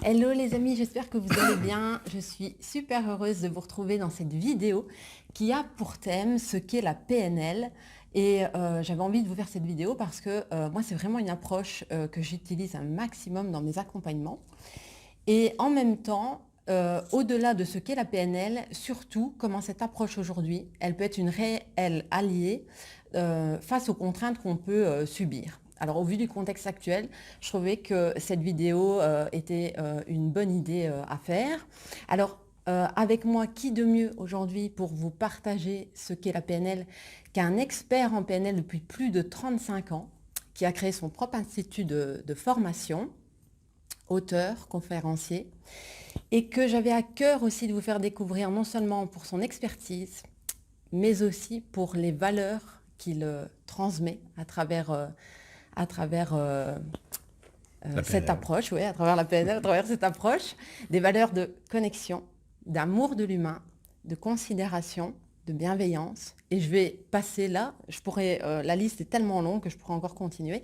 Hello les amis, j'espère que vous allez bien. Je suis super heureuse de vous retrouver dans cette vidéo qui a pour thème ce qu'est la PNL. Et j'avais envie de vous faire cette vidéo parce que moi c'est vraiment une approche que j'utilise un maximum dans mes accompagnements. Et en même temps, au-delà de ce qu'est la PNL, surtout comment cette approche aujourd'hui, elle peut être une réelle alliée face aux contraintes qu'on peut subir. Alors au vu du contexte actuel, je trouvais que cette vidéo était une bonne idée à faire. Alors avec moi, qui de mieux aujourd'hui pour vous partager ce qu'est la PNL qu'un expert en PNL depuis plus de 35 ans, qui a créé son propre institut de formation, auteur, conférencier, et que j'avais à cœur aussi de vous faire découvrir non seulement pour son expertise, mais aussi pour les valeurs qu'il transmet à travers cette approche, oui, à travers la PNL, à travers cette approche, des valeurs de connexion, d'amour de l'humain, de considération, de bienveillance. Et je vais passer là, la liste est tellement longue que je pourrais encore continuer.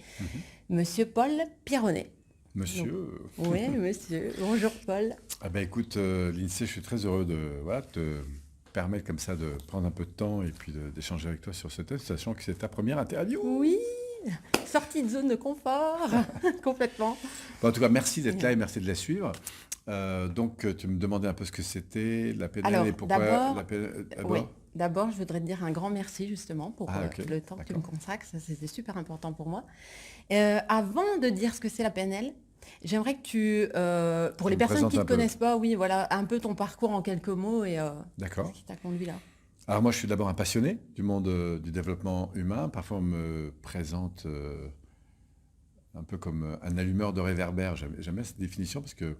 Monsieur Paul Pironnet. Monsieur. Donc, oui, monsieur. Bonjour Paul. Ah ben écoute, Lindsay, je suis très heureux de te permettre comme ça de prendre un peu de temps et puis d'échanger avec toi sur ce thème, sachant que c'est ta première interview. Oui, sortie de zone de confort, complètement. Bon, en tout cas, merci d'être là et merci de la suivre. Donc, tu me demandais un peu ce que c'était la PNL. Alors, et pourquoi d'abord, la PNL. oui, d'abord, je voudrais te dire un grand merci justement pour Ok, le temps que tu me d'accord. consacres. Ça, c'était super important pour moi. Avant de dire ce que c'est la PNL, j'aimerais que pour les me personnes présente qui ne un te peu. connaissent pas, oui, voilà, un peu ton parcours en quelques mots et D'accord. ce qui t'a conduit là. Alors moi, je suis d'abord un passionné du monde du développement humain. Parfois, on me présente un peu comme un allumeur de réverbère. J'aime bien cette définition parce que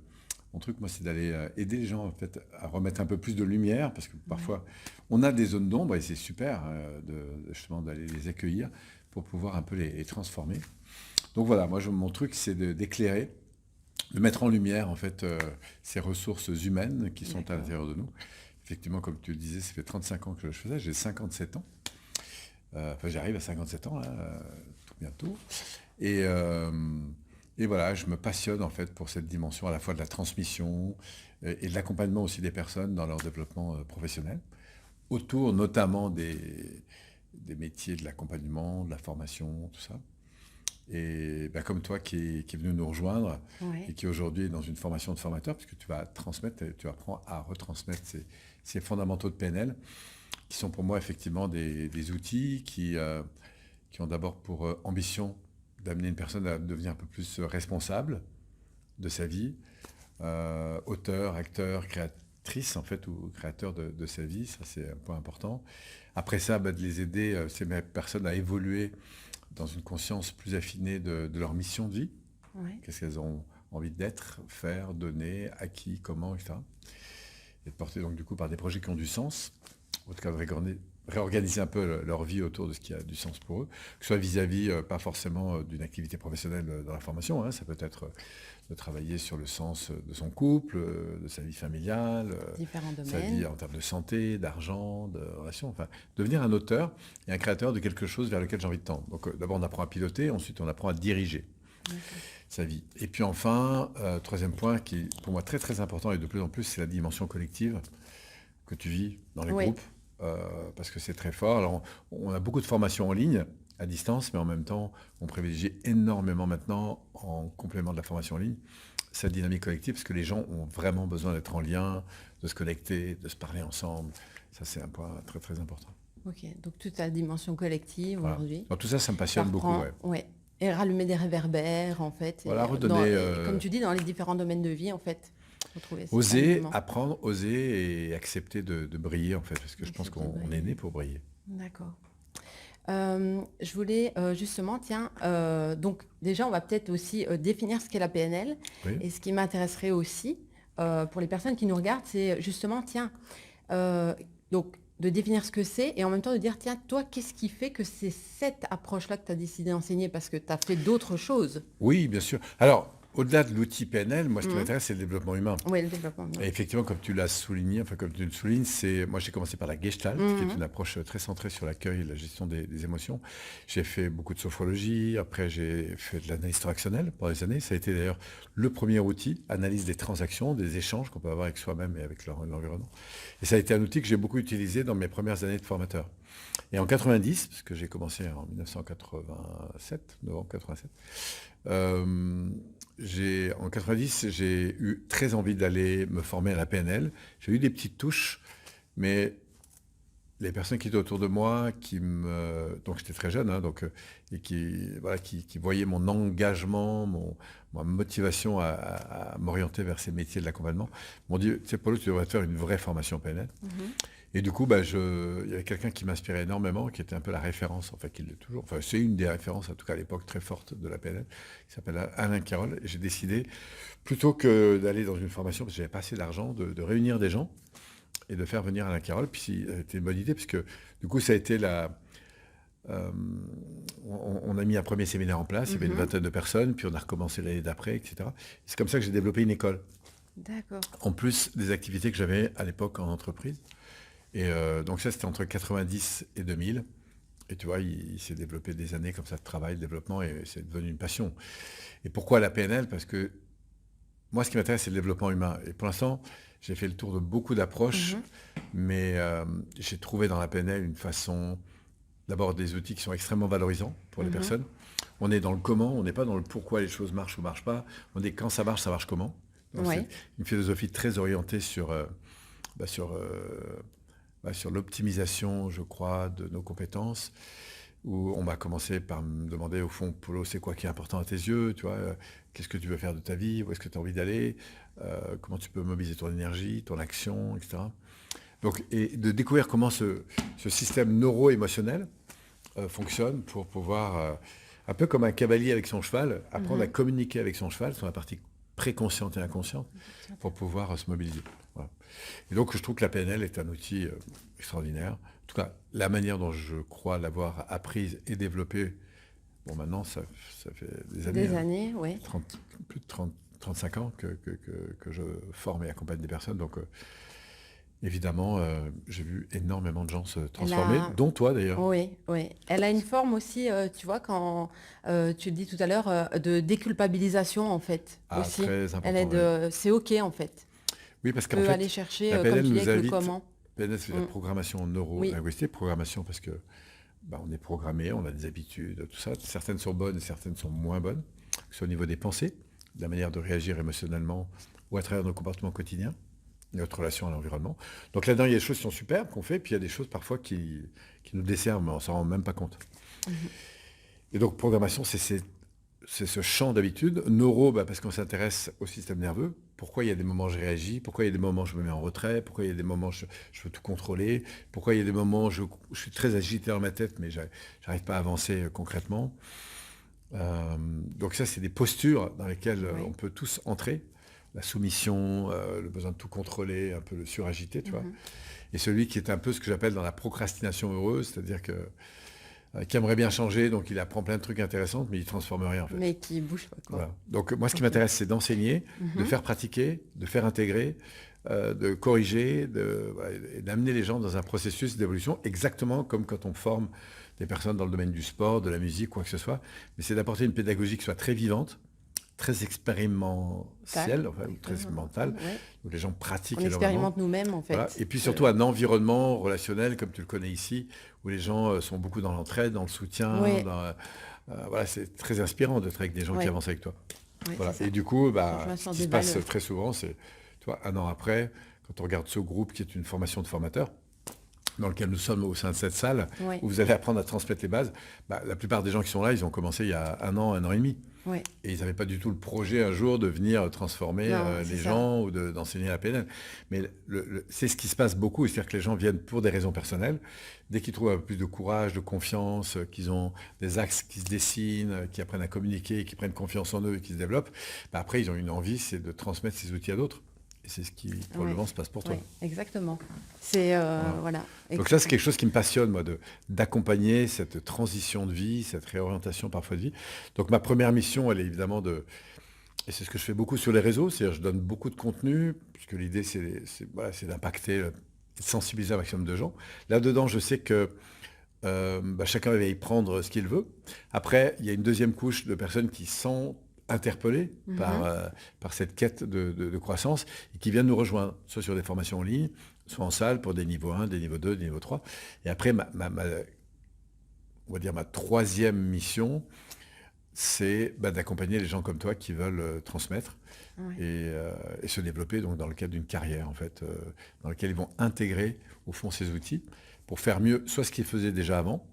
mon truc, moi, c'est d'aller aider les gens en fait, à remettre un peu plus de lumière parce que parfois, on a des zones d'ombre et c'est super justement d'aller les accueillir pour pouvoir un peu les transformer. Donc voilà, moi, mon truc, c'est d'éclairer, de mettre en lumière en fait ces ressources humaines qui sont à l'intérieur de nous. Effectivement, comme tu le disais, ça fait 35 ans que je fais ça, j'ai 57 ans. Enfin, j'arrive à 57 ans, là, tout bientôt. Et voilà, je me passionne en fait pour cette dimension à la fois de la transmission et de l'accompagnement aussi des personnes dans leur développement professionnel, autour notamment des métiers de l'accompagnement, de la formation, tout ça. Et ben, comme toi qui est venu nous rejoindre et qui aujourd'hui est dans une formation de formateur, puisque tu vas transmettre, tu apprends à retransmettre ces fondamentaux de PNL, qui sont pour moi effectivement des outils qui ont d'abord pour ambition d'amener une personne à devenir un peu plus responsable de sa vie, auteur, acteur, créatrice en fait, ou créateur de sa vie, ça c'est un point important. Après ça, de les aider, ces personnes à évoluer dans une conscience plus affinée de leur mission de vie. Qu'est-ce qu'elles ont envie d'être, faire, donner, à qui, comment, etc. Et de porter donc du coup par des projets qui ont du sens, en tout cas de réorganiser un peu leur vie autour de ce qui a du sens pour eux, que ce soit vis-à-vis, pas forcément d'une activité professionnelle dans la formation, ça peut être de travailler sur le sens de son couple, de sa vie familiale, Différents sa domaines. vie en termes de santé, d'argent, de relations, enfin, devenir un auteur et un créateur de quelque chose vers lequel j'ai envie de tendre. Donc d'abord on apprend à piloter, ensuite on apprend à diriger sa vie. Et puis enfin, troisième point qui est pour moi très très important et de plus en plus, c'est la dimension collective que tu vis dans les groupes. Parce que c'est très fort. Alors, on a beaucoup de formations en ligne, à distance, mais en même temps, on privilégie énormément maintenant, en complément de la formation en ligne, cette dynamique collective, parce que les gens ont vraiment besoin d'être en lien, de se connecter, de se parler ensemble. Ça, c'est un point très, très important. Ok, donc toute la dimension collective Voilà. aujourd'hui. Donc, tout ça, ça me passionne beaucoup. Ouais. Et rallumer des réverbères, en fait. Voilà, Et, redonner... comme tu dis, dans les différents domaines de vie, en fait. Oser alignement. apprendre, oser et accepter de briller, en fait, parce que je pense qu'on est né pour briller. D'accord. Je voulais justement, donc déjà, on va peut-être aussi définir ce qu'est la PNL. Oui. Et ce qui m'intéresserait aussi, pour les personnes qui nous regardent, c'est justement, donc de définir ce que c'est et en même temps de dire, tiens, toi, qu'est-ce qui fait que c'est cette approche-là que tu as décidé d'enseigner parce que tu as fait d'autres choses? Oui, bien sûr. Alors, au-delà de l'outil PNL, moi, ce qui m'intéresse, c'est le développement humain. Oui, le développement. Et effectivement, comme tu l'as souligné, enfin, comme tu le soulignes, moi, j'ai commencé par la Gestalt, qui est une approche très centrée sur l'accueil et la gestion des émotions. J'ai fait beaucoup de sophrologie. Après, j'ai fait de l'analyse transactionnelle pendant des années. Ça a été d'ailleurs le premier outil, analyse des transactions, des échanges qu'on peut avoir avec soi-même et avec l'environnement. Et ça a été un outil que j'ai beaucoup utilisé dans mes premières années de formateur. Et en 90, parce que j'ai commencé en 1987, novembre 87, en 90, j'ai eu très envie d'aller me former à la PNL. J'ai eu des petites touches, mais les personnes qui étaient autour de moi, donc j'étais très jeune, et qui voyaient mon engagement, ma motivation à m'orienter vers ces métiers de l'accompagnement, m'ont dit, tu sais, Paulo, tu devrais faire une vraie formation PNL. Et du coup, il y avait quelqu'un qui m'inspirait énormément, qui était un peu la référence, enfin, qui l'est toujours. Enfin, c'est une des références, en tout cas à l'époque, très forte de la PNL, qui s'appelle Alain Carroll. Et j'ai décidé, plutôt que d'aller dans une formation, parce que j'avais pas assez d'argent, de réunir des gens et de faire venir Alain Carroll. Puis c'était une bonne idée, parce que du coup, ça a été on a mis un premier séminaire en place, il y avait une vingtaine de personnes, puis on a recommencé l'année d'après, etc. C'est comme ça que j'ai développé une école. D'accord. En plus des activités que j'avais à l'époque en entreprise. Et donc ça, c'était entre 90 et 2000. Et tu vois, il s'est développé des années comme ça de travail, de développement, et c'est devenu une passion. Et pourquoi la PNL? Parce que moi, ce qui m'intéresse, c'est le développement humain. Et pour l'instant, j'ai fait le tour de beaucoup d'approches, mais j'ai trouvé dans la PNL une façon, d'abord des outils qui sont extrêmement valorisants pour les personnes. On est dans le comment, on n'est pas dans le pourquoi les choses marchent ou ne marchent pas. On est quand ça marche comment. Donc c'est une philosophie très orientée sur l'optimisation, je crois, de nos compétences, où on va commencer par me demander, au fond, Paulo, c'est quoi qui est important à tes yeux, tu vois, qu'est-ce que tu veux faire de ta vie, où est-ce que tu as envie d'aller, comment tu peux mobiliser ton énergie, ton action, etc. Donc, et de découvrir comment ce système neuro-émotionnel fonctionne pour pouvoir, un peu comme un cavalier avec son cheval, apprendre à communiquer avec son cheval sur la partie préconsciente et inconsciente pour pouvoir se mobiliser. Voilà. Et donc, je trouve que la PNL est un outil extraordinaire. En tout cas, la manière dont je crois l'avoir apprise et développée, bon, maintenant, ça fait des années. Des années, oui. Plus de 35 ans que je forme et accompagne des personnes. Donc, évidemment, j'ai vu énormément de gens se transformer, dont toi d'ailleurs. Oui. Elle a une forme aussi, tu vois, quand tu le dis tout à l'heure, de déculpabilisation, en fait. Aussi. Très important. C'est OK, en fait. Oui, parce qu'en peut fait, aller chercher, la comme PNL tu dis, nous avec le invite. comment. PNL, c'est la programmation neuro-linguistique. Programmation parce que on est programmé, on a des habitudes, tout ça. Certaines sont bonnes et certaines sont moins bonnes. Que ce soit au niveau des pensées, de la manière de réagir émotionnellement ou à travers nos comportements quotidiens, notre relation à l'environnement. Donc là-dedans, il y a des choses qui sont superbes qu'on fait, puis il y a des choses parfois qui nous desservent, mais on ne s'en rend même pas compte. Et donc, programmation, c'est ce champ d'habitude. Neuro, parce qu'on s'intéresse au système nerveux. Pourquoi il y a des moments où je réagis, pourquoi il y a des moments où je me mets en retrait, pourquoi il y a des moments où je veux tout contrôler, pourquoi il y a des moments où je suis très agité dans ma tête, mais j'arrive pas à avancer concrètement. Donc ça, c'est des postures dans lesquelles on peut tous entrer. La soumission, le besoin de tout contrôler, un peu le suragité, tu vois. Et celui qui est un peu ce que j'appelle dans la procrastination heureuse, c'est-à-dire qui aimerait bien changer, donc il apprend plein de trucs intéressants, mais il ne transforme rien en fait. Mais qui ne bouge pas, quoi. Voilà. Donc moi, ce qui m'intéresse, c'est d'enseigner, de faire pratiquer, de faire intégrer, de corriger, et d'amener les gens dans un processus d'évolution, exactement comme quand on forme des personnes dans le domaine du sport, de la musique, quoi que ce soit. Mais c'est d'apporter une pédagogie qui soit très vivante, très expérimentale, ou très mentale, où les gens pratiquent énormément. On expérimente nous-mêmes, en fait. Voilà. Et puis surtout un environnement relationnel, comme tu le connais ici, où les gens sont beaucoup dans l'entraide, dans le soutien. Voilà, c'est très inspirant d'être avec des gens qui avancent avec toi. Voilà. Et du coup, ce qui se passe très souvent, c'est, tu vois, un an après, quand on regarde ce groupe qui est une formation de formateurs, dans lequel nous sommes au sein de cette salle, où vous allez apprendre à transmettre les bases, la plupart des gens qui sont là, ils ont commencé il y a un an et demi. Et ils n'avaient pas du tout le projet un jour de venir transformer les gens ou d'enseigner la PNL. Mais c'est ce qui se passe beaucoup, c'est-à-dire que les gens viennent pour des raisons personnelles. Dès qu'ils trouvent un peu plus de courage, de confiance, qu'ils ont des axes qui se dessinent, qu'ils apprennent à communiquer, qu'ils prennent confiance en eux et qu'ils se développent, après ils ont une envie, c'est de transmettre ces outils à d'autres. Et c'est ce qui, probablement, se passe pour toi. Exactement. C'est, voilà. Donc ça, c'est quelque chose qui me passionne, moi, d'accompagner cette transition de vie, cette réorientation parfois de vie. Donc ma première mission, elle est évidemment Et c'est ce que je fais beaucoup sur les réseaux, c'est-à-dire je donne beaucoup de contenu, puisque l'idée c'est d'impacter, de sensibiliser un maximum de gens. Là-dedans, je sais que chacun va y prendre ce qu'il veut. Après, il y a une deuxième couche de personnes qui sont interpellées par cette quête de croissance et qui viennent nous rejoindre, soit sur des formations en ligne, soit en salle pour des niveaux 1, des niveaux 2, des niveaux 3. Et après, on va dire ma troisième mission, c'est d'accompagner les gens comme toi qui veulent transmettre Oui. et se développer donc, dans le cadre d'une carrière, en fait, dans laquelle ils vont intégrer, au fond, ces outils pour faire mieux, soit ce qu'ils faisaient déjà avant,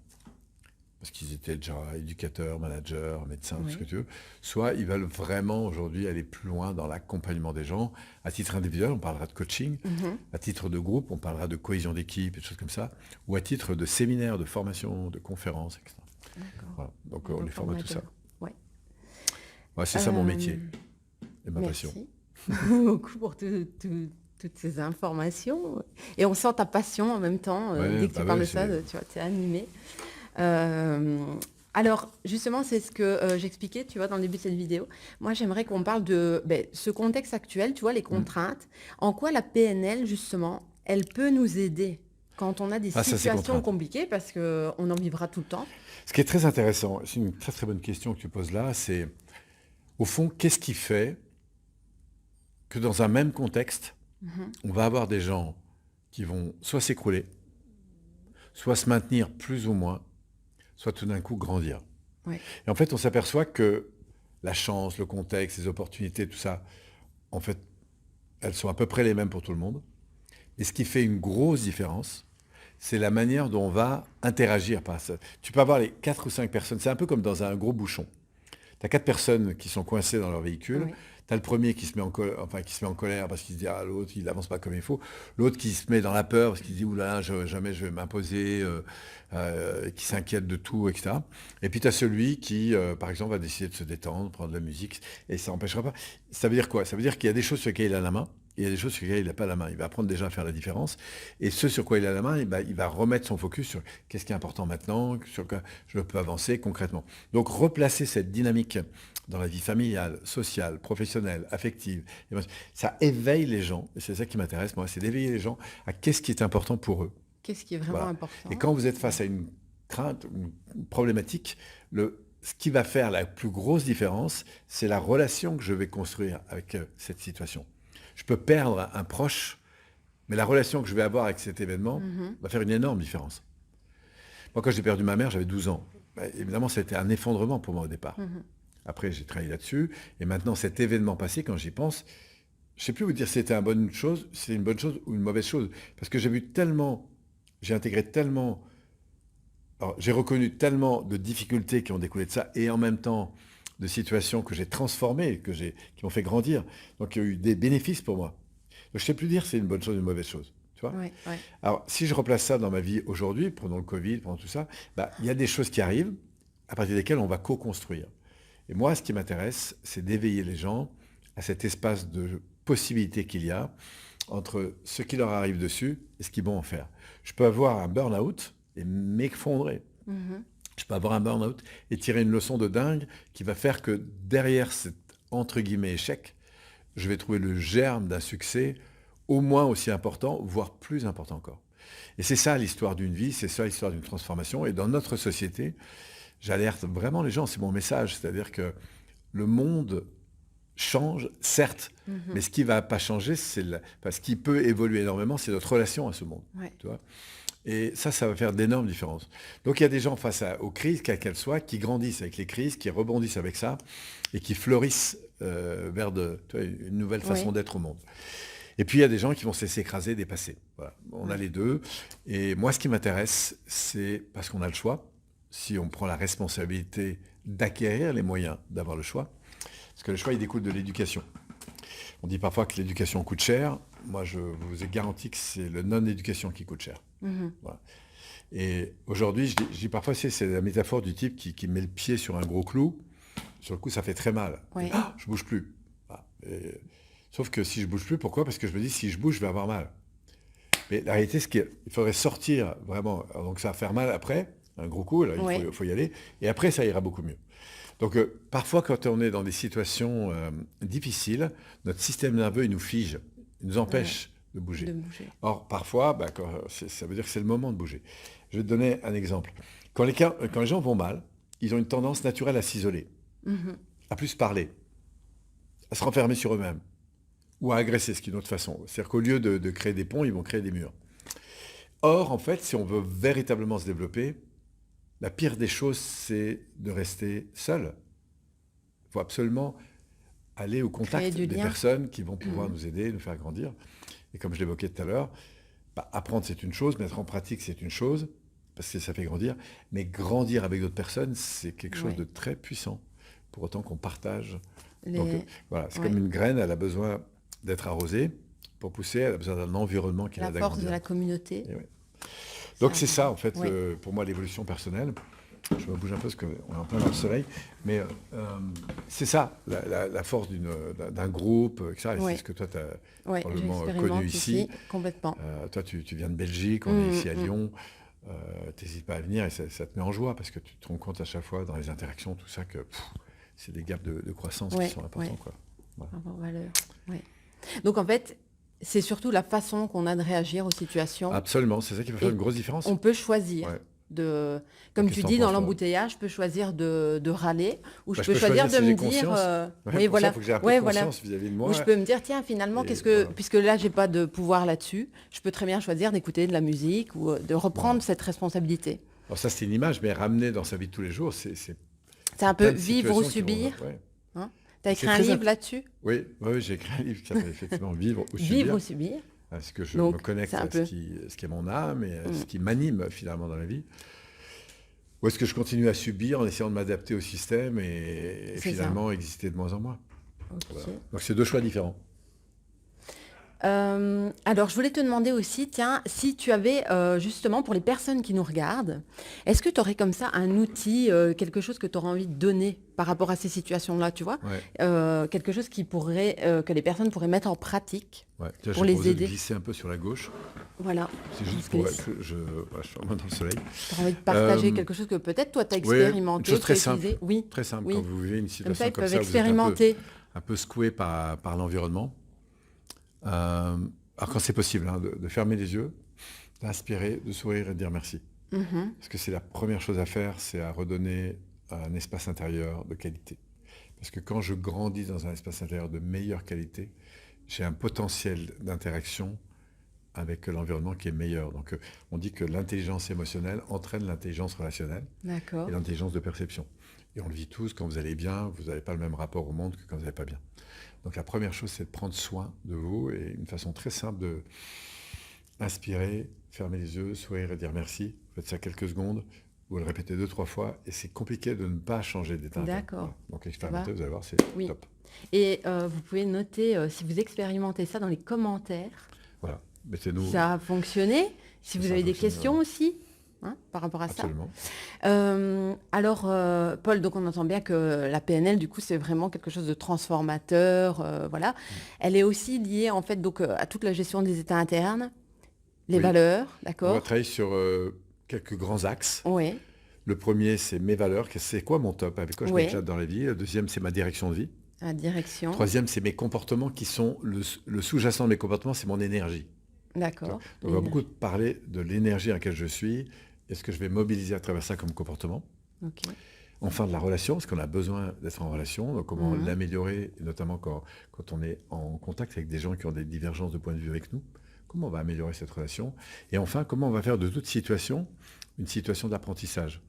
parce qu'ils étaient déjà éducateurs, managers, médecins, tout ce que tu veux, soit ils veulent vraiment aujourd'hui aller plus loin dans l'accompagnement des gens. À titre individuel, on parlera de coaching. À titre de groupe, on parlera de cohésion d'équipe et des choses comme ça. Ou à titre de séminaire, de formation, de conférences, etc. Voilà. Donc on les forme à tout ça. Ouais. Ouais, c'est ça mon métier et ma Merci passion. beaucoup pour toutes ces informations. Et on sent ta passion en même temps. Dès que tu parles de ça, tu vois, tu es animé. Alors, justement, c'est ce que j'expliquais, tu vois, dans le début de cette vidéo. Moi, j'aimerais qu'on parle de ce contexte actuel, tu vois, les contraintes. En quoi la PNL, justement, elle peut nous aider quand on a des situations compliquées, parce qu'on en vivra tout le temps. Ce qui est très intéressant, c'est une très très bonne question que tu poses là, c'est, au fond, qu'est-ce qui fait que dans un même contexte, on va avoir des gens qui vont soit s'écrouler, soit se maintenir plus ou moins, soit tout d'un coup grandir. Oui. Et en fait, on s'aperçoit que la chance, le contexte, les opportunités, tout ça, en fait, elles sont à peu près les mêmes pour tout le monde. Et ce qui fait une grosse différence, c'est la manière dont on va interagir par ça. Tu peux avoir les 4 ou 5 personnes, c'est un peu comme dans un gros bouchon. Tu as 4 personnes qui sont coincées dans leur véhicule. Oui. Tu as le premier qui se met en colère parce qu'il se dit ah, l'autre, il n'avance pas comme il faut. L'autre qui se met dans la peur parce qu'il dit oulala, jamais je vais m'imposer, qui s'inquiète de tout, etc. Et puis tu as celui qui, par exemple, va décider de se détendre, prendre de la musique, et ça n'empêchera pas. Ça veut dire quoi? Ça veut dire qu'il y a des choses sur lesquelles il a la main. Et il y a des choses sur lesquelles il n'a pas la main. Il va apprendre déjà à faire la différence. Et ce sur quoi il a la main, il va remettre son focus sur qu'est-ce qui est important maintenant, sur quoi je peux avancer concrètement. Donc replacer cette dynamique dans la vie familiale, sociale, professionnelle, affective, ça éveille les gens. Et c'est ça qui m'intéresse, moi, c'est d'éveiller les gens à qu'est-ce qui est important pour eux. Qu'est-ce qui est vraiment important. Et quand vous êtes face à une crainte, une problématique, ce qui va faire la plus grosse différence, c'est la relation que je vais construire avec cette situation. Je peux perdre un proche, mais la relation que je vais avoir avec cet événement va faire une énorme différence. Moi, quand j'ai perdu ma mère, j'avais 12 ans. Évidemment, c'était un effondrement pour moi au départ. Après, j'ai travaillé là-dessus. Et maintenant, cet événement passé, quand j'y pense, je ne sais plus vous dire si c'était une bonne chose ou une mauvaise chose. Parce que j'ai intégré tellement, alors, j'ai reconnu tellement de difficultés qui ont découlé de ça, et en même temps, de situations que j'ai transformées, qui m'ont fait grandir. Donc, il y a eu des bénéfices pour moi. Donc, je ne sais plus dire si c'est une bonne chose ou une mauvaise chose. Tu vois ? Oui. Alors, si je replace ça dans ma vie aujourd'hui, pendant le Covid, pendant tout ça, il y a des choses qui arrivent à partir desquelles on va co-construire. Et moi, ce qui m'intéresse, c'est d'éveiller les gens à cet espace de possibilités qu'il y a entre ce qui leur arrive dessus et ce qu'ils vont en faire. Je peux avoir un burn-out et m'effondrer. Je peux avoir un burn-out et tirer une leçon de dingue qui va faire que derrière cet entre guillemets échec, je vais trouver le germe d'un succès au moins aussi important, voire plus important encore. Et c'est ça l'histoire d'une vie, c'est ça l'histoire d'une transformation. Et dans notre société, j'alerte vraiment les gens, c'est mon message, c'est-à-dire que le monde change, certes, mais ce qui ne va pas changer, parce qu'il peut évoluer énormément, c'est notre relation à ce monde. Ouais. Tu vois ? Et ça va faire d'énormes différences. Donc il y a des gens face aux crises, quelles qu'elles soient, qui grandissent avec les crises, qui rebondissent avec ça, et qui fleurissent vers une nouvelle façon d'être au monde. Et puis il y a des gens qui vont se laisser écraser, dépasser. Voilà. On a les deux. Et moi, ce qui m'intéresse, c'est parce qu'on a le choix, si on prend la responsabilité d'acquérir les moyens d'avoir le choix, parce que le choix, il découle de l'éducation. On dit parfois que l'éducation coûte cher. Moi, je vous ai garanti que c'est le non-éducation qui coûte cher. Voilà. Et aujourd'hui, je dis parfois, c'est la métaphore du type qui met le pied sur un gros clou. Sur le coup, ça fait très mal. Oui. Je bouge plus. Voilà. Sauf que si je bouge plus, pourquoi ? Parce que je me dis, si je bouge, je vais avoir mal. Mais la réalité, c'est qu'il faudrait sortir vraiment. Donc ça va faire mal après. un gros coup, là, Ouais. il faut y aller. Et après, ça ira beaucoup mieux. Donc, parfois, quand on est dans des situations difficiles, notre système nerveux, il nous fige, il nous empêche de bouger. De bouger. Or, parfois, ça veut dire que c'est le moment de bouger. Je vais te donner un exemple. Quand les gens vont mal, ils ont une tendance naturelle à s'isoler, à plus parler, à se renfermer sur eux-mêmes, ou à agresser, ce qui est une autre façon. C'est-à-dire qu'au lieu de créer des ponts, ils vont créer des murs. Or, en fait, si on veut véritablement se développer, la pire des choses, c'est de rester seul. Il faut absolument aller au contact des personnes qui vont pouvoir nous aider, nous faire grandir. Et comme je l'évoquais tout à l'heure, apprendre c'est une chose, mettre en pratique c'est une chose, parce que ça fait grandir, mais grandir avec d'autres personnes, c'est quelque chose de très puissant, pour autant qu'on partage. Donc voilà, c'est comme une graine, elle a besoin d'être arrosée pour pousser, elle a besoin d'un environnement qui l'aide à grandir. La force de la communauté. Donc c'est ça, en fait, pour moi, l'évolution personnelle. Je me bouge un peu parce qu'on est en plein dans le soleil, mais c'est ça, la force d'un groupe, etc. Et c'est ce que toi, tu as probablement connu ici. Complètement. Toi, tu viens de Belgique, on est ici à Lyon. T'hésites pas à venir et ça te met en joie parce que tu te rends compte à chaque fois dans les interactions, tout ça, que c'est des gaps de croissance qui sont importants. Quoi. Voilà. Donc en fait, c'est surtout la façon qu'on a de réagir aux situations. Absolument, c'est ça qui va faire une grosse différence. On peut choisir. Comme tu dis, dans l'embouteillage, je peux choisir de râler ou je peux choisir de me dire... oui, voilà. Il faut que j'ai un peu de conscience vis-à-vis de moi. Ou je peux me dire, tiens, finalement, puisque là, j'ai pas de pouvoir là-dessus, je peux très bien choisir d'écouter de la musique ou de reprendre cette responsabilité. Alors ça, c'est une image, mais ramener dans sa vie de tous les jours, c'est un peu vivre ou subir. Tu as écrit un livre là-dessus? Oui, j'ai écrit un livre qui s'appelle effectivement Vivre ou subir. Vivre ou subir. Parce que je me connecte à ce qui est mon âme et ce qui m'anime finalement dans la vie. Ou est-ce que je continue à subir en essayant de m'adapter au système et finalement exister de moins en moins. Voilà. Donc c'est deux choix différents. Alors, je voulais te demander aussi, tiens, si tu avais justement pour les personnes qui nous regardent, est-ce que tu aurais comme ça un outil, quelque chose que tu aurais envie de donner par rapport à ces situations-là, tu vois, quelque chose que les personnes pourraient mettre en pratique pour les aider. De glisser un peu sur la gauche. Voilà. C'est juste pour que je suis vraiment dans le soleil. Tu as envie de partager quelque chose que peut-être toi tu as expérimenté, une chose très simple. Oui. Très simple. Quand vous vivez une situation comme ça, vous expérimenter. Êtes un peu secoué par l'environnement. Alors quand c'est possible, de fermer les yeux, d'inspirer, de sourire et de dire merci. Parce que c'est la première chose à faire, c'est à redonner un espace intérieur de qualité. Parce que quand je grandis dans un espace intérieur de meilleure qualité, j'ai un potentiel d'interaction avec l'environnement qui est meilleur. Donc on dit que l'intelligence émotionnelle entraîne l'intelligence relationnelle et l'intelligence de perception. Et on le vit tous, quand vous allez bien, vous n'avez pas le même rapport au monde que quand vous n'allez pas bien. Donc la première chose, c'est de prendre soin de vous et une façon très simple de inspirer, fermer les yeux, sourire et dire merci. Vous faites ça quelques secondes, vous le répétez 2-3 fois et c'est compliqué de ne pas changer d'état. D'accord. Voilà. Donc expérimentez, vous allez voir, c'est top. Et vous pouvez noter, si vous expérimentez ça dans les commentaires, voilà. Mettez-nous... Ça a fonctionné. Si vous avez des questions aussi par rapport à Absolument. ça. Alors, Paul, donc on entend bien que la PNL, du coup, c'est vraiment quelque chose de transformateur. Voilà. Elle est aussi liée, en fait, donc, à toute la gestion des états internes, les valeurs, d'accord? On va travailler sur quelques grands axes. Oui. Le premier, c'est mes valeurs. C'est quoi mon top? Avec quoi je m'éclate dans la vie? Le deuxième, c'est ma direction de vie. La direction. Troisième, c'est mes comportements qui sont... Le sous-jacent de mes comportements, c'est mon énergie. D'accord. Donc, on va beaucoup parler de l'énergie à laquelle je suis. Est-ce que je vais mobiliser à travers ça comme comportement? Enfin, de la relation, parce qu'on a besoin d'être en relation. Donc, comment l'améliorer, et notamment quand on est en contact avec des gens qui ont des divergences de point de vue avec nous. Comment on va améliorer cette relation? Et enfin, comment on va faire de toute situation une situation d'apprentissage?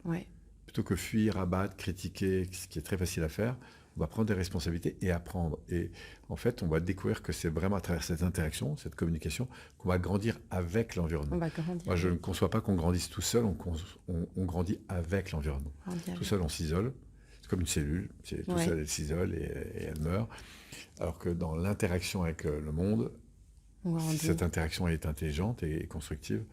Plutôt que fuir, abattre, critiquer, ce qui est très facile à faire, on va prendre des responsabilités et apprendre. Et en fait, on va découvrir que c'est vraiment à travers cette interaction, cette communication, qu'on va grandir avec l'environnement. Moi, je ne conçois pas qu'on grandisse tout seul, on grandit avec l'environnement. Tout seul, on s'isole. C'est comme une cellule. Tout seul, elle s'isole et elle meurt. Alors que dans l'interaction avec le monde, si cette interaction est intelligente et constructive,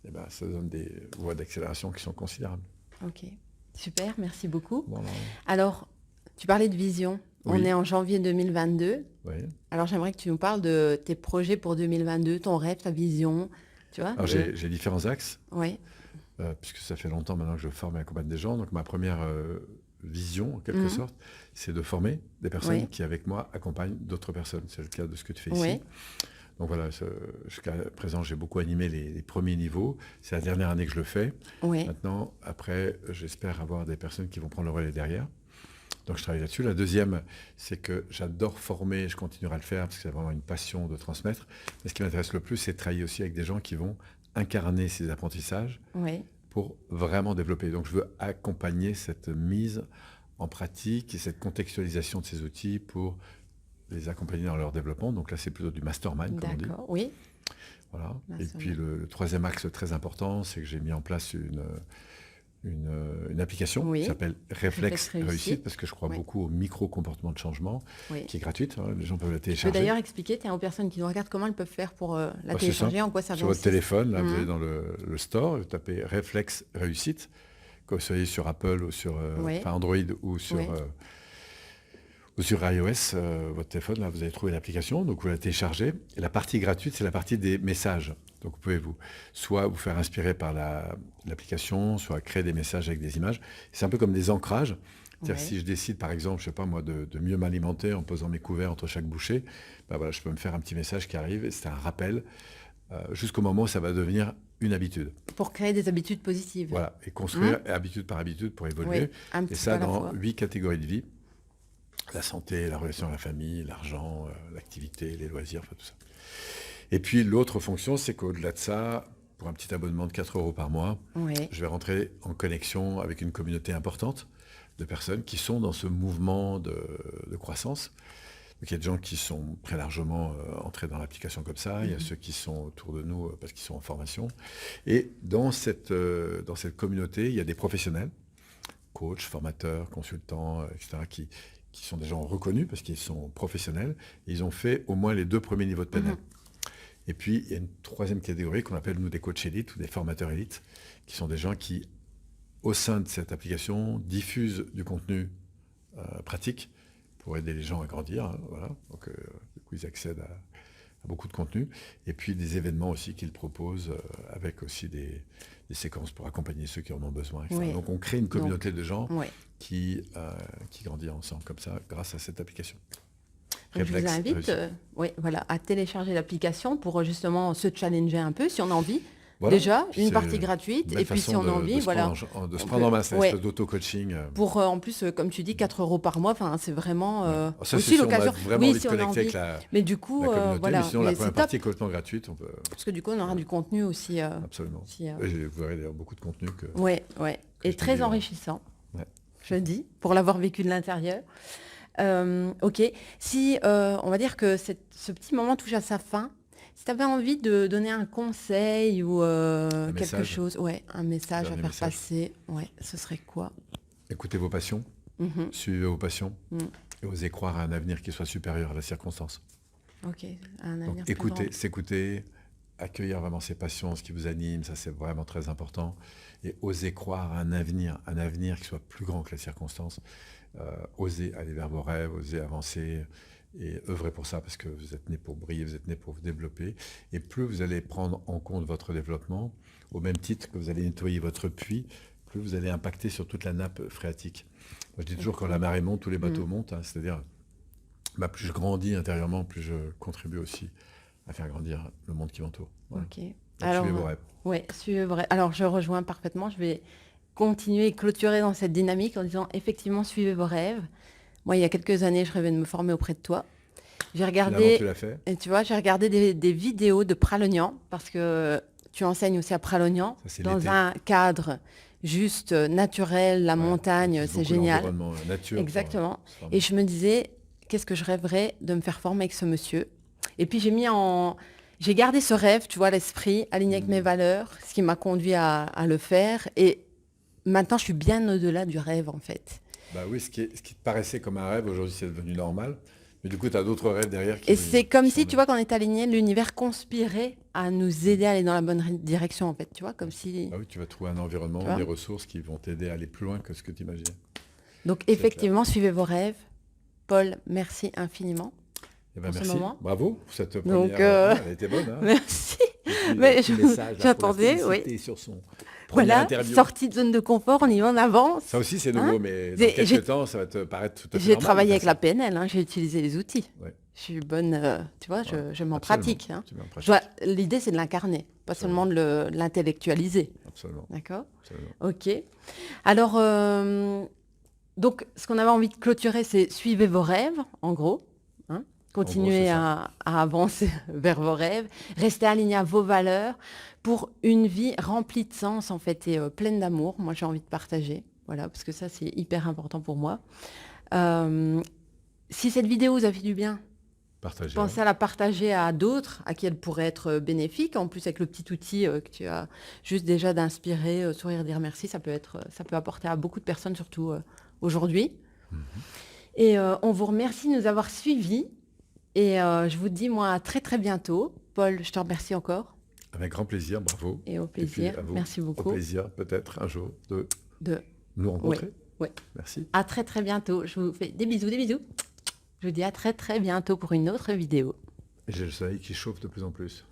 eh ben, ça donne des voies d'accélération qui sont considérables. Ok, super, merci beaucoup. Voilà. Alors, tu parlais de vision. On est en janvier 2022. Alors, j'aimerais que tu nous parles de tes projets pour 2022, ton rêve, ta vision. Tu vois, alors, j'ai différents axes. puisque ça fait longtemps maintenant que je forme et accompagne des gens. Donc ma première vision, en quelque sorte, c'est de former des personnes qui, avec moi, accompagnent d'autres personnes. C'est le cas de ce que tu fais ici. Donc voilà, jusqu'à présent, j'ai beaucoup animé les premiers niveaux. C'est la dernière année que je le fais. Maintenant, après, j'espère avoir des personnes qui vont prendre le relais derrière. Donc je travaille là-dessus. La deuxième, c'est que j'adore former, je continuerai à le faire parce que c'est vraiment une passion de transmettre. Mais ce qui m'intéresse le plus, c'est de travailler aussi avec des gens qui vont incarner ces apprentissages pour vraiment développer. Donc je veux accompagner cette mise en pratique et cette contextualisation de ces outils pour les accompagner dans leur développement. Donc là, c'est plutôt du mastermind, comme on dit. D'accord, oui. Voilà. Et puis le troisième axe très important, c'est que j'ai mis en place une application qui s'appelle Réflexe Réussite, parce que je crois beaucoup au micro-comportement de changement, qui est gratuite. Les gens peuvent la télécharger. Je peux d'ailleurs expliquer aux personnes qui nous regardent comment elles peuvent faire pour la télécharger, en quoi ça sur votre téléphone, là, vous allez dans le store, vous tapez Réflexe Réussite, que vous soyez sur Apple ou sur Android ou sur iOS, votre téléphone, là, vous allez trouver l'application, donc vous la téléchargez. Et la partie gratuite, c'est la partie des messages. Donc vous pouvez soit vous faire inspirer par l'application, soit créer des messages avec des images. C'est un peu comme des ancrages. C'est-à-dire si je décide, par exemple, je sais pas moi, de mieux m'alimenter en posant mes couverts entre chaque bouchée, ben voilà, je peux me faire un petit message qui arrive, et c'est un rappel, jusqu'au moment où ça va devenir une habitude. Pour créer des habitudes positives. Voilà, et construire habitude par habitude pour évoluer. Et ça dans 8 catégories de vie. La santé, la relation à la famille, l'argent, l'activité, les loisirs, enfin tout ça. Et puis l'autre fonction, c'est qu'au-delà de ça, pour un petit abonnement de 4 € par mois, je vais rentrer en connexion avec une communauté importante de personnes qui sont dans ce mouvement de croissance. Donc il y a des gens qui sont très largement entrés dans l'application comme ça, il y a ceux qui sont autour de nous parce qu'ils sont en formation. Et dans cette communauté, il y a des professionnels, coachs, formateurs, consultants, etc., qui sont des gens reconnus parce qu'ils sont professionnels. Et ils ont fait au moins les 2 premiers niveaux de PNL. Et puis, il y a une troisième catégorie qu'on appelle, nous, des coachs élites ou des formateurs élites, qui sont des gens qui, au sein de cette application, diffusent du contenu pratique pour aider les gens à grandir. Voilà. Donc, du coup, ils accèdent à beaucoup de contenu. Et puis, des événements aussi qu'ils proposent avec aussi des séquences pour accompagner ceux qui en ont besoin. Donc, on crée une communauté de gens qui grandit ensemble comme ça, grâce à cette application. Donc, je vous invite à télécharger l'application pour justement se challenger un peu si on a envie. Voilà. Déjà, une partie gratuite, et puis si on a envie, de se prendre en main, c'est une espèce d'auto-coaching. Pour, en plus, comme tu dis, 4 € par mois, c'est vraiment ça, aussi l'occasion. On a vraiment envie de connecter avec la mais du coup, voilà. Mais sinon, la première partie est complètement gratuite. On peut... Parce que du coup, on aura du contenu aussi. Absolument. Vous verrez d'ailleurs beaucoup de contenu. Et très enrichissant, je dis, pour l'avoir vécu de l'intérieur. Ok. Si on va dire que ce petit moment touche à sa fin, si tu avais envie de donner un conseil ou quelque chose, un message à faire passer, ce serait quoi? Écoutez vos passions, suivez vos passions et osez croire à un avenir qui soit supérieur à la circonstance. Ok, un avenir. Donc, écoutez, s'écouter, accueillir vraiment ses passions, ce qui vous anime, ça c'est vraiment très important. Et osez croire à un avenir qui soit plus grand que la circonstance. Osez aller vers vos rêves, osez avancer et œuvrer pour ça parce que vous êtes né pour briller, vous êtes né pour vous développer. Et plus vous allez prendre en compte votre développement, au même titre que vous allez nettoyer votre puits, plus vous allez impacter sur toute la nappe phréatique. Moi, je dis toujours quand la marée monte, tous les bateaux montent. C'est-à-dire, plus je grandis intérieurement, plus je contribue aussi à faire grandir le monde qui m'entoure. Voilà. Ok. Alors, suivez vos rêves. Oui, suivez vos rêves. Alors, je rejoins parfaitement. Je vais continuer et clôturer dans cette dynamique en disant effectivement, suivez vos rêves. Moi, il y a quelques années, je rêvais de me former auprès de toi. J'ai regardé, tu l'as fait. Et tu vois, j'ai regardé des vidéos de Pralognan parce que tu enseignes aussi à Pralognan dans un cadre juste naturel, la montagne, c'est génial. Nature. Exactement. Et je me disais, qu'est-ce que je rêverais de me faire former avec ce monsieur. Et puis j'ai gardé ce rêve, tu vois, l'esprit, aligné avec mes valeurs, ce qui m'a conduit à le faire. Et maintenant, je suis bien au-delà du rêve, en fait. Bah oui, ce qui te paraissait comme un rêve, aujourd'hui, c'est devenu normal. Mais du coup, tu as d'autres rêves derrière. Et c'est comme si, tu vois, quand on est aligné, l'univers conspirait à nous aider à aller dans la bonne direction, en fait. Tu vois, comme si... Ah oui, tu vas trouver un environnement, des ressources qui vont t'aider à aller plus loin que ce que tu imaginais. Donc, effectivement, suivez vos rêves. Paul, merci infiniment. Eh ben, merci. Bravo pour cette première. Elle était bonne. Hein. Merci. Puis, mais j'attendais, sur son première Voilà, interview. sortie de zone de confort, on y va en avance. Ça aussi, c'est nouveau, mais dans J'ai- quelques temps, ça va te paraître tout à fait J'ai normal travaillé de avec faire la PNL, hein, j'ai utilisé les outils. Ouais. Je suis bonne, tu vois, je m'en Absolument. pratique. Hein. Tu mets en pratique. L'idée, c'est de l'incarner, pas Absolument. seulement de l'intellectualiser. Absolument. D'accord? Absolument. Ok. Alors, donc, ce qu'on avait envie de clôturer, c'est suivez vos rêves, en gros. Hein. Continuez c'est à avancer vers vos rêves. Restez aligné à vos valeurs pour une vie remplie de sens, en fait, et pleine d'amour. Moi, j'ai envie de partager. Voilà, parce que ça, c'est hyper important pour moi. Si cette vidéo vous a fait du bien, Partagez. pensez à la partager à d'autres à qui elle pourrait être bénéfique. En plus, avec le petit outil que tu as juste déjà d'inspirer, sourire, dire merci, ça peut apporter à beaucoup de personnes, surtout aujourd'hui. Et on vous remercie de nous avoir suivis. Et je vous dis, moi, à très très bientôt. Paul, je te remercie encore. Avec grand plaisir, bravo. Et au puis, plaisir. à vous, Merci beaucoup. Au plaisir, peut-être, un jour, de nous rencontrer. Oui. Merci. À très très bientôt. Je vous fais des bisous, des bisous. Je vous dis à très très bientôt pour une autre vidéo. Et j'ai le soleil qui chauffe de plus en plus.